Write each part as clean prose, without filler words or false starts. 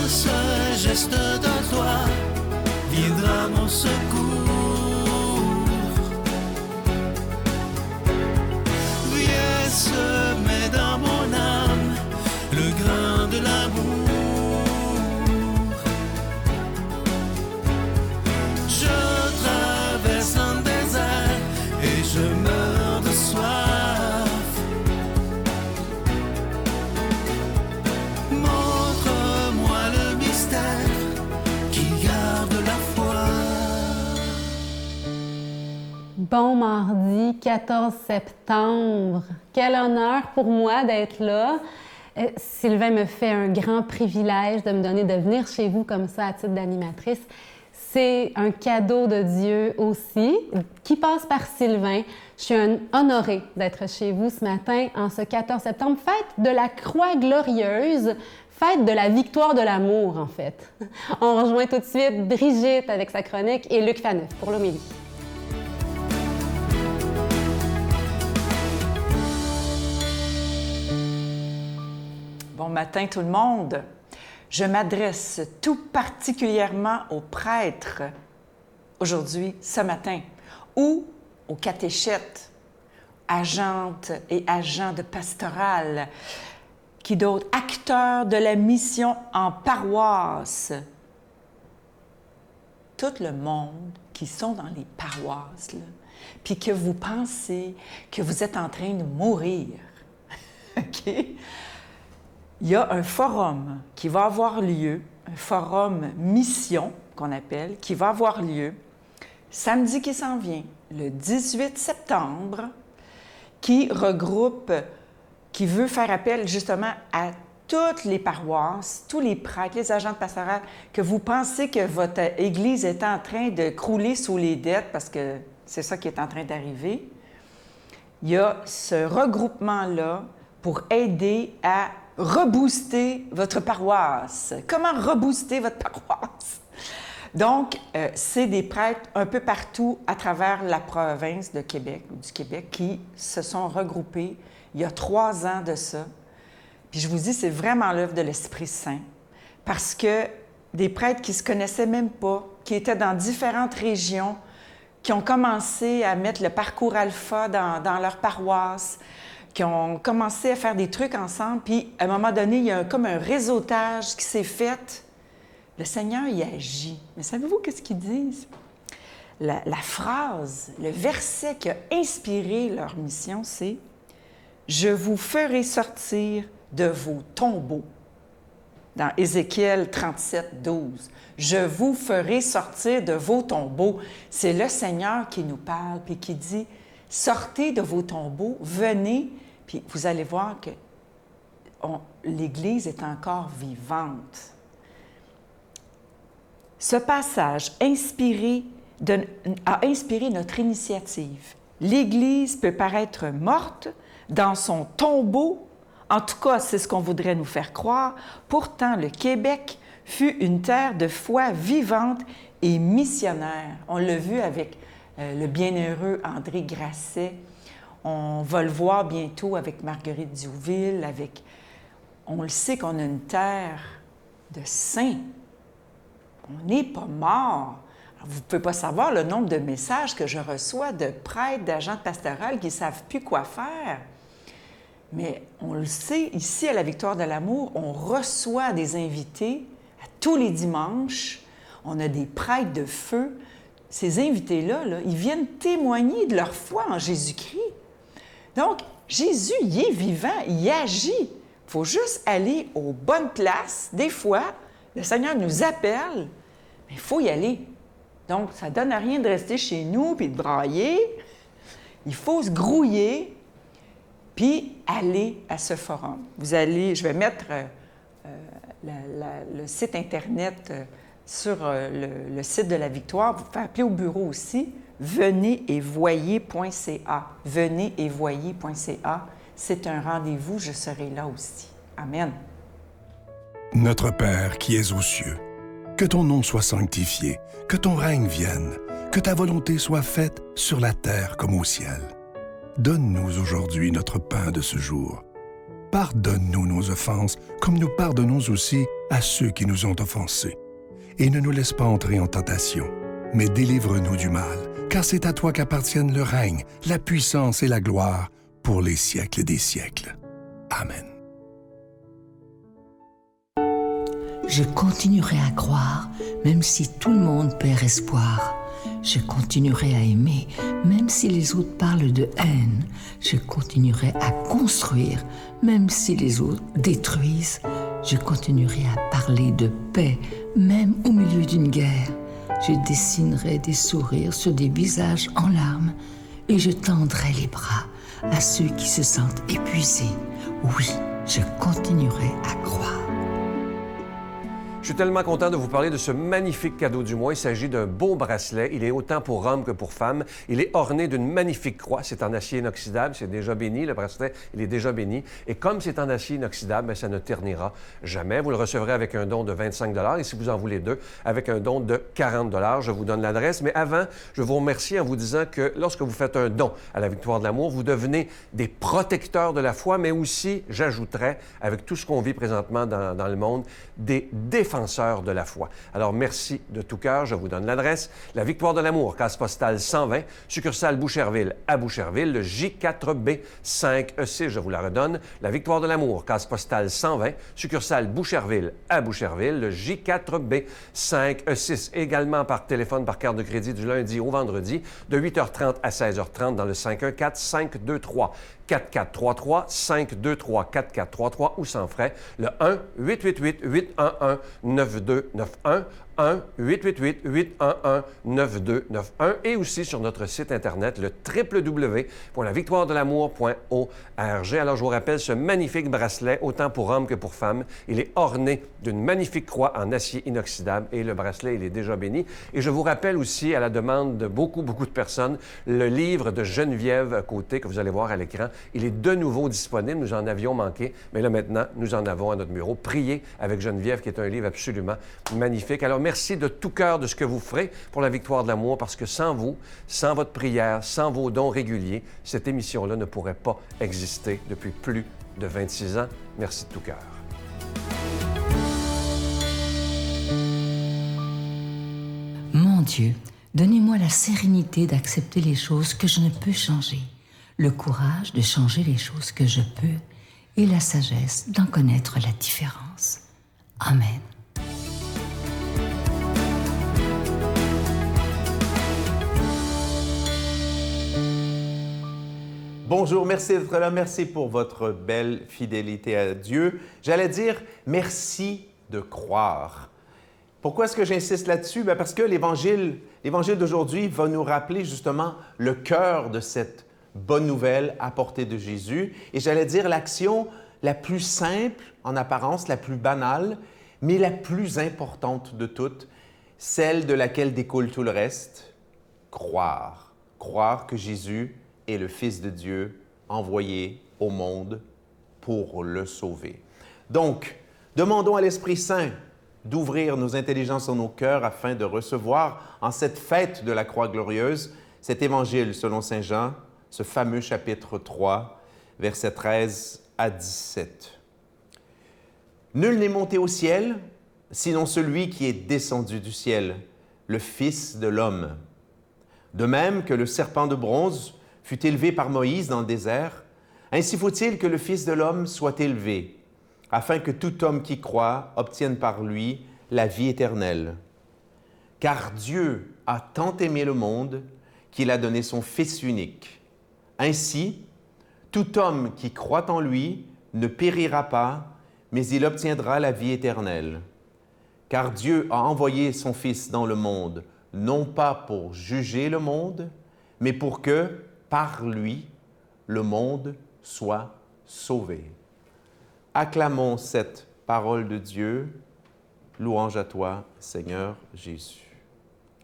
seul geste de toi viendra mon secours. Viens semer dans mon âme le grain de l'amour. Je traverse un désert et je meurs de soif. Montre-moi le mystère qui garde la foi. Bon mardi 14 septembre. Quel honneur pour moi d'être là. Sylvain me fait un grand privilège de me donner de venir chez vous comme ça à titre d'animatrice. C'est un cadeau de Dieu aussi, qui passe par Sylvain. Je suis honorée d'être chez vous ce matin en ce 14 septembre, fête de la Croix glorieuse, fête de la victoire de l'amour en fait. On rejoint tout de suite Brigitte avec sa chronique et Luc Faneuf pour l'homélie. Bon matin tout le monde. Je m'adresse tout particulièrement aux prêtres aujourd'hui, ce matin, ou aux catéchètes, agentes et agents de pastoral, qui d'autres, acteurs de la mission en paroisse. Tout le monde qui sont dans les paroisses, là, puis que vous pensez que vous êtes en train de mourir. OK? Il y a un forum qui va avoir lieu, un forum mission qu'on appelle, qui va avoir lieu samedi qui s'en vient, le 18 septembre, qui regroupe, qui veut faire appel justement à toutes les paroisses, tous les prêtres, les agents de pastoral, que vous pensez que votre Église est en train de crouler sous les dettes, parce que c'est ça qui est en train d'arriver. Il y a ce regroupement-là pour aider à rebooster votre paroisse. Comment rebooster votre paroisse? Donc, c'est des prêtres un peu partout à travers la province de Québec, ou du Québec, qui se sont regroupés il y a 3 ans de ça. Puis je vous dis, c'est vraiment l'œuvre de l'Esprit Saint, parce que des prêtres qui ne se connaissaient même pas, qui étaient dans différentes régions, qui ont commencé à mettre le parcours alpha dans leur paroisse, qui ont commencé à faire des trucs ensemble, puis à un moment donné, il y a comme un réseautage qui s'est fait. Le Seigneur y agit. Mais savez-vous qu'est-ce qu'ils disent? La phrase, le verset qui a inspiré leur mission, c'est « Je vous ferai sortir de vos tombeaux ». Dans Ézéchiel 37, 12. « Je vous ferai sortir de vos tombeaux ». C'est le Seigneur qui nous parle, puis qui dit « Sortez de vos tombeaux, venez ». Puis vous allez voir que l'Église est encore vivante. Ce passage a inspiré notre initiative. L'Église peut paraître morte dans son tombeau. En tout cas, c'est ce qu'on voudrait nous faire croire. Pourtant, le Québec fut une terre de foi vivante et missionnaire. On l'a vu avec le bienheureux André Grasset. On va le voir bientôt avec Marguerite Diouville, on le sait qu'on a une terre de saints. On n'est pas mort. Alors, vous ne pouvez pas savoir le nombre de messages que je reçois de prêtres, d'agents de pastoral qui ne savent plus quoi faire. Mais on le sait, ici à la Victoire de l'Amour, on reçoit des invités à tous les dimanches. On a des prêtres de feu. Ces invités-là, ils viennent témoigner de leur foi en Jésus-Christ. Donc, Jésus, il est vivant, il agit. Il faut juste aller aux bonnes places. Des fois, le Seigneur nous appelle, mais il faut y aller. Donc, ça ne donne à rien de rester chez nous puis de brailler. Il faut se grouiller puis aller à ce forum. Je vais mettre le site Internet sur le site de la Victoire. Vous pouvez appeler au bureau aussi. Venez-et-voyez.ca. Venez-et-voyez.ca. C'est un rendez-vous, je serai là aussi. Amen. Notre Père qui es aux cieux, que ton nom soit sanctifié, que ton règne vienne, que ta volonté soit faite sur la terre comme au ciel. Donne-nous aujourd'hui notre pain de ce jour. Pardonne-nous nos offenses, comme nous pardonnons aussi à ceux qui nous ont offensés. Et ne nous laisse pas entrer en tentation, mais délivre-nous du mal, car c'est à toi qu'appartiennent le règne, la puissance et la gloire pour les siècles des siècles. Amen. Je continuerai à croire, même si tout le monde perd espoir. Je continuerai à aimer, même si les autres parlent de haine. Je continuerai à construire, même si les autres détruisent. Je continuerai à parler de paix, même au milieu d'une guerre. Je dessinerai des sourires sur des visages en larmes et je tendrai les bras à ceux qui se sentent épuisés. Oui, je continuerai à croire. Je suis tellement content de vous parler de ce magnifique cadeau du mois. Il s'agit d'un beau bracelet. Il est autant pour hommes que pour femmes. Il est orné d'une magnifique croix. C'est en acier inoxydable. C'est déjà béni. Le bracelet, il est déjà béni. Et comme c'est en acier inoxydable, bien, ça ne ternira jamais. Vous le recevrez avec un don de 25 $ et si vous en voulez deux, avec un don de 40 $. Je vous donne l'adresse. Mais avant, je vous remercie en vous disant que lorsque vous faites un don à la Victoire de l'amour, vous devenez des protecteurs de la foi, mais aussi, j'ajouterais, avec tout ce qu'on vit présentement dans le monde, des défenseurs de la foi. Alors, merci de tout cœur. Je vous donne l'adresse. La Victoire de l'amour, case postale 120, succursale Boucherville à Boucherville, le J4B 5E6. Je vous la redonne. La Victoire de l'amour, case postale 120, succursale Boucherville à Boucherville, le J4B 5E6. Également par téléphone, par carte de crédit du lundi au vendredi, de 8h30 à 16h30 dans le 514-523. 4433 523 4433 ou sans frais, le 1-888-811-9291, 1-888-811-9291 et aussi sur notre site Internet, le www.lavictoiredelamour.org. Alors, je vous rappelle ce magnifique bracelet, autant pour hommes que pour femmes. Il est orné d'une magnifique croix en acier inoxydable et le bracelet, il est déjà béni. Et je vous rappelle aussi, à la demande de beaucoup de personnes, le livre de Geneviève Côté que vous allez voir à l'écran. Il est de nouveau disponible. Nous en avions manqué, mais là, maintenant, nous en avons à notre bureau. Priez avec Geneviève, qui est un livre absolument magnifique. Alors, merci de tout cœur de ce que vous ferez pour la Victoire de l'amour, parce que sans vous, sans votre prière, sans vos dons réguliers, cette émission-là ne pourrait pas exister depuis plus de 26 ans. Merci de tout cœur. Mon Dieu, donnez-moi la sérénité d'accepter les choses que je ne peux changer, le courage de changer les choses que je peux et la sagesse d'en connaître la différence. Amen. Bonjour, merci d'être là. Merci pour votre belle fidélité à Dieu. J'allais dire merci de croire. Pourquoi est-ce que j'insiste là-dessus? Bien parce que l'Évangile d'aujourd'hui va nous rappeler justement le cœur de cette bonne nouvelle apportée de Jésus. Et j'allais dire l'action la plus simple en apparence, la plus banale, mais la plus importante de toutes, celle de laquelle découle tout le reste, croire. Croire que Jésus est le Fils de Dieu envoyé au monde pour le sauver. Donc, demandons à l'Esprit Saint d'ouvrir nos intelligences et nos cœurs afin de recevoir en cette fête de la croix glorieuse cet Évangile selon Saint Jean, ce fameux chapitre 3, versets 13 à 17. « Nul n'est monté au ciel, sinon celui qui est descendu du ciel, le Fils de l'homme. De même que le serpent de bronze fut élevé par Moïse dans le désert, ainsi faut-il que le Fils de l'homme soit élevé, afin que tout homme qui croit obtienne par lui la vie éternelle. Car Dieu a tant aimé le monde qu'il a donné son Fils unique. Ainsi, tout homme qui croit en lui ne périra pas, mais il obtiendra la vie éternelle. Car Dieu a envoyé son Fils dans le monde, non pas pour juger le monde, mais pour que, par lui, le monde soit sauvé. » Acclamons cette parole de Dieu. Louange à toi, Seigneur Jésus.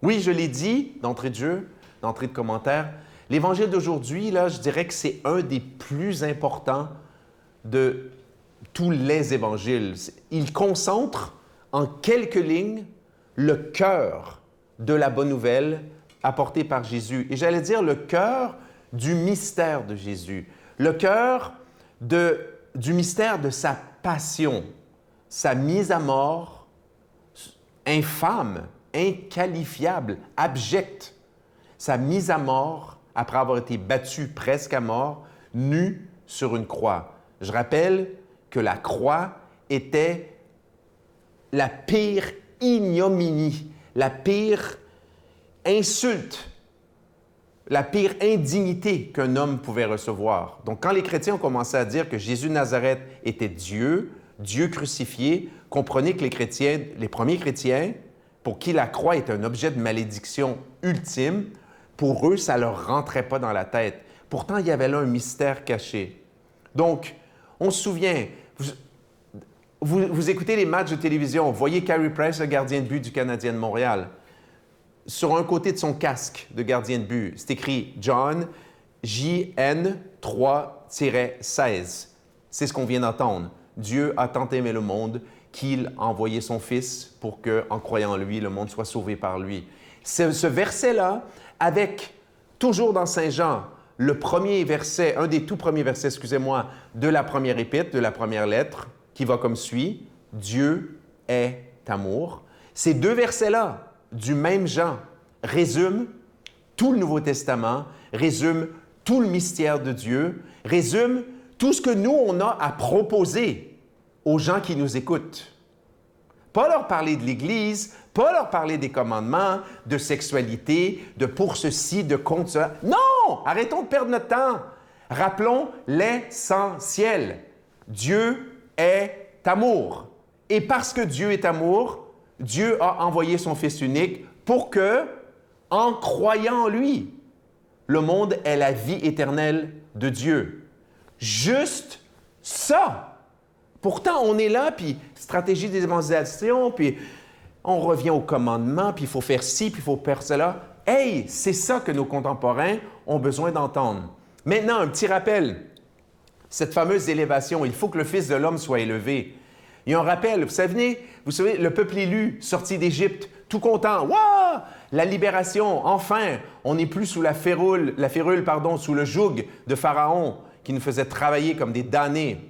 Oui, je l'ai dit d'entrée de jeu, d'entrée de commentaire, l'Évangile d'aujourd'hui, là, je dirais que c'est un des plus importants de tous les évangiles. Il concentre en quelques lignes le cœur de la bonne nouvelle apportée par Jésus. Et j'allais dire le cœur du mystère de Jésus, le cœur de du mystère de sa passion, sa mise à mort infâme, inqualifiable, abjecte, sa mise à mort après avoir été battu presque à mort, nu sur une croix. Je rappelle que la croix était la pire ignominie, la pire insulte, la pire indignité qu'un homme pouvait recevoir. Donc, quand les chrétiens ont commencé à dire que Jésus de Nazareth était Dieu, Dieu crucifié, comprenez que les premiers chrétiens, pour qui la croix est un objet de malédiction ultime, pour eux, ça ne leur rentrait pas dans la tête. Pourtant, il y avait là un mystère caché. Donc, on se souvient, vous écoutez les matchs de télévision, vous voyez Carey Price, le gardien de but du Canadien de Montréal. Sur un côté de son casque de gardien de but, c'est écrit John JN 3-16. C'est ce qu'on vient d'entendre. Dieu a tant aimé le monde qu'il a envoyé son Fils pour que, en croyant en lui, le monde soit sauvé par lui. Ce verset-là, avec, toujours dans Saint Jean, le premier verset, un des tout premiers versets, excusez-moi, de la première épître, de la première lettre, qui va comme suit, « Dieu est amour ». Ces deux versets-là, du même Jean, résument tout le Nouveau Testament, résument tout le mystère de Dieu, résument tout ce que nous, on a à proposer aux gens qui nous écoutent. Pas leur parler de l'Église, pas leur parler des commandements, de sexualité, de pour ceci, de contre cela. Non! Arrêtons de perdre notre temps. Rappelons l'essentiel. Dieu est amour. Et parce que Dieu est amour, Dieu a envoyé son Fils unique pour que, en croyant en lui, le monde ait la vie éternelle de Dieu. Juste ça! Pourtant, on est là, puis stratégie d'évangélisation, puis on revient au commandement, puis il faut faire ci, puis il faut faire cela. Hey, c'est ça que nos contemporains ont besoin d'entendre. Maintenant, un petit rappel. Cette fameuse élévation, il faut que le Fils de l'homme soit élevé. Il y a un rappel, vous savez, le peuple élu, sorti d'Égypte, tout content. Waouh! La libération, enfin! On n'est plus sous la férule, sous le joug de Pharaon qui nous faisait travailler comme des damnés.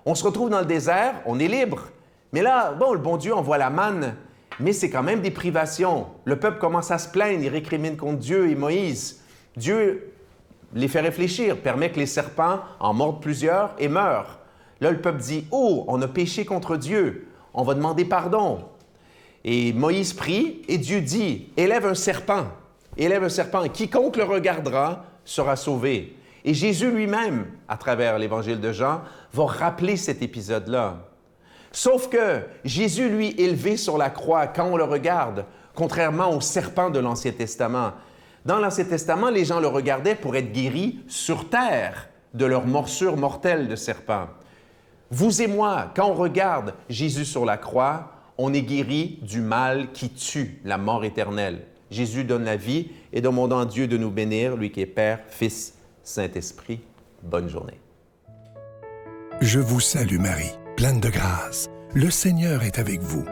On se retrouve dans le désert, on est libre. Mais là, bon, le bon Dieu envoie la manne, mais c'est quand même des privations. Le peuple commence à se plaindre, il récrimine contre Dieu et Moïse. Dieu les fait réfléchir, permet que les serpents en mordent plusieurs et meurent. Là, le peuple dit « Oh, on a péché contre Dieu, on va demander pardon. » Et Moïse prie et Dieu dit « Élève un serpent, et quiconque le regardera sera sauvé. » Et Jésus lui-même, à travers l'Évangile de Jean, va rappeler cet épisode-là. Sauf que Jésus, lui, élevé sur la croix, quand on le regarde, contrairement au serpent de l'Ancien Testament, dans l'Ancien Testament, les gens le regardaient pour être guéris sur terre de leur morsure mortelle de serpent. Vous et moi, quand on regarde Jésus sur la croix, on est guéri du mal qui tue, la mort éternelle. Jésus donne la vie et demandons à Dieu de nous bénir, lui qui est Père, Fils, Saint-Esprit. Bonne journée. Je vous salue Marie, pleine de grâce. Le Seigneur est avec vous.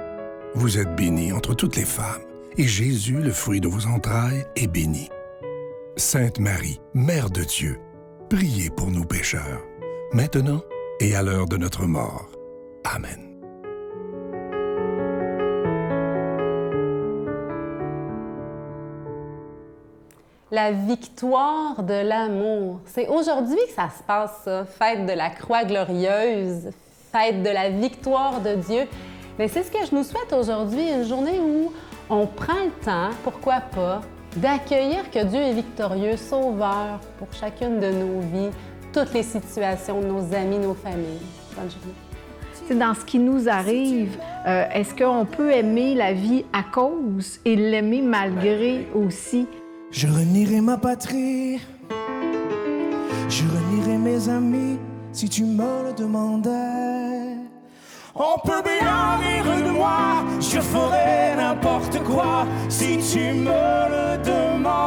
Vous êtes bénie entre toutes les femmes, et Jésus, le fruit de vos entrailles, est béni. Sainte Marie, Mère de Dieu, priez pour nous pécheurs, maintenant et à l'heure de notre mort. Amen. La victoire de l'amour. C'est aujourd'hui que ça se passe, ça. Fête de la croix glorieuse, fête de la victoire de Dieu. Mais c'est ce que je nous souhaite aujourd'hui, une journée où on prend le temps, pourquoi pas, d'accueillir que Dieu est victorieux, sauveur pour chacune de nos vies, toutes les situations de nos amis, nos familles. Bonne journée. C'est dans ce qui nous arrive, est-ce qu'on peut aimer la vie à cause et l'aimer malgré aussi? Je renierai ma patrie, je renierai mes amis si tu me le demandais. On peut bien rire de moi, je ferai n'importe quoi si tu me le demandes.